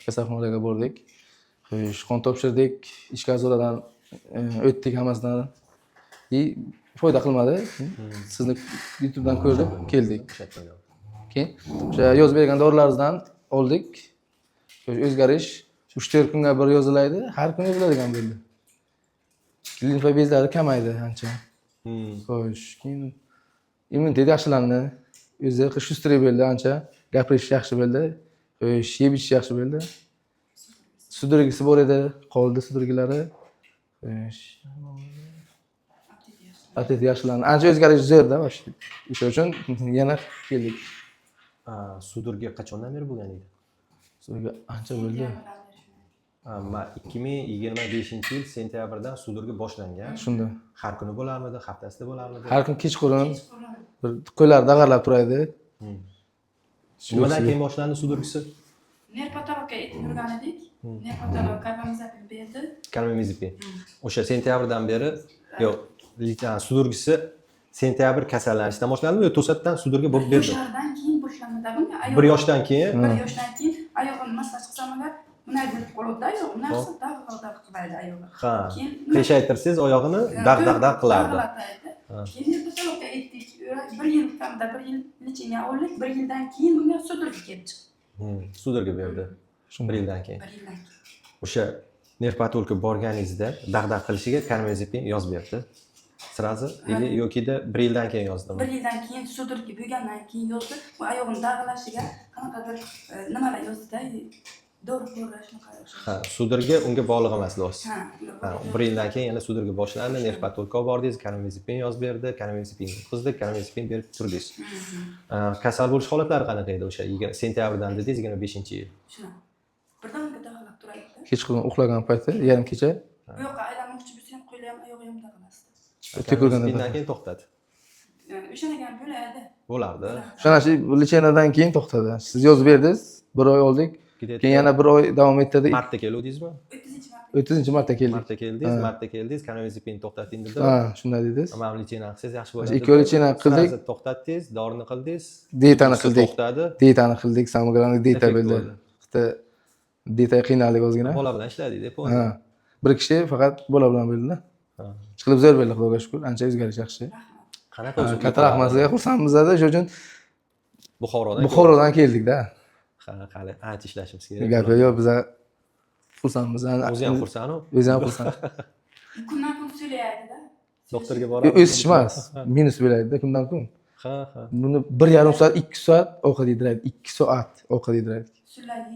kasalxonalarga bordik. Qon topshirdik, ishgazoladan o'tdik hammasidan. Foyda qilmadi. Sizni YouTube'dan ko'rib keldik. Keyin o'sha yozib bergan dorilaringizdan oldik. O'zgarish 3-4 kunga bir yozilaydi, har kuni yoziladigan bo'ldi. Limfa bezlari kamaydi ancha. Xo'sh, keyin immunitet yaxshilandi. O'zi xushtirib bo'ldi ancha. Gapirish yaxshi bo'ldi. Xo'sh, yeb ichish yaxshi bo'ldi. Sudurgisi bor edi, qoldi sudurgilari. Xo'sh. Atet yaxshilandi. Ancha o'zgarish zo'rda boshqa. O'sha uchun yana keldik. Sudurga qachondan beri bo'lgan edi? Sudurga ancha bo'ldi. 2025-yil sentyabrdan sudurga boshlangan. Shunda. Har kuni bo'larmidi, haftasida bo'larmidi? Har kun kechqurun bir qo'llar dag'arlab turadi. Nimadan keyin boshlandi sudurgisi? Nerpatologga aytib yurgan edik. Nerpatolog karbamazepin berdi. Karbamazepin. O'sha sentyabrdan beri yo'q, sudurgisi sentyabr kasallanishdan boshlandimi yo to'satdan sudurga bo'lib berdi? Yoshlardan keyin boshlanadi bunga. 1 yoshdan keyin? 1 yoshdan keyin oyog'ini massaj qilsam agar bunday bo'lib qoladi-da, yo'q, narsa dag'dag'a qiladi oyog'i. Ha. Qiyshaytirsangiz oyog'ini dag'dag'a qilardi. Keyin nerpatologga aytdik, 1 yil kamida 1 yil lecheniya oldik, 1 yildan keyin bunga sudurga kelib chiqdi. Sudurga berdi. 1 yildan keyin. 1 yildan keyin. O'sha nerpatologga borganingizda dag'dag'a qilishiga karbamazepin yozib berdi. Sirazi yoki-da 1 yildan keyin yozdimi? 1 yildan keyin sudurga bo'lgandan keyin yozdi. Bu oyog'ini dag'lashiga qanaqadir nimalar yozdi-da, dori qo'llashni Ha, sudurga unga bog'liq emas do'st. Ha, 1 yildan keyin yana sudurga boshlandi, nerpatologga bordingiz, karbamazepin yozib berdi, karbamazepin o'tkazdik, karbamazepin berib turdingiz. Kasal bo'lish holatlari qanaqa edi o'sha sentyabrdan dedingiz 25-yil? Shuna. Birdaniga dag'lab turadi-da. Kechqurun uxlagan payti, yarim kecha Bu yoqqa aylanmoqchi bo'lsam, qo'li ham oyog'i ham dag'lasdi. Karbamazepindan keyin to'xtadi. O'shanagan bo'ladi. Bo'lardi. O'shana lechenadan keyin to'xtadi. Siz yozib berdingiz, 1 oy oldik. Keyin yana 1 oy davom ettirdik. Martda keldingizmi? 30-marta. 30-marta keldik. Martda keldingiz, karbamazepin to'xtating dedi. Ha, shunday dedingiz. Mana lechena qilsangiz yaxshi bo'ladi. 2 oy lechena qildik. To'xtatdingiz, dorini qildingiz. Dietani qildik. To'xtadi. Dietani qildik, samogramlik dieta bo'ldi. Bitta dieta qiynaldik ozgina. Bola bilan ishladik deb Ha. Bir kishi faqat bola bilan bo'ldi-da. Chiqilib zo'r bo'ldi, Xudoga shukr. Ancha o'zgarish yaxshi. Qanaqa o'zi? Katta rahmat sizga, xursandmiz-da, shu uchun Buxorodan keldik-da. Ha, qani, ancha ishlashimiz kerak. Gap yo'q, biz xursandmiz. O'zi ham xursand-ku. O'zi ham xursand. Kundan kun so'laydi-da. Doktorga boradi. O'sish emas, minus bo'laydi-da kundan kun. Ha. Buni 1,5 soat, 2 soat ovqat yediradi, 2 soat ovqat yediradi. So'laydi.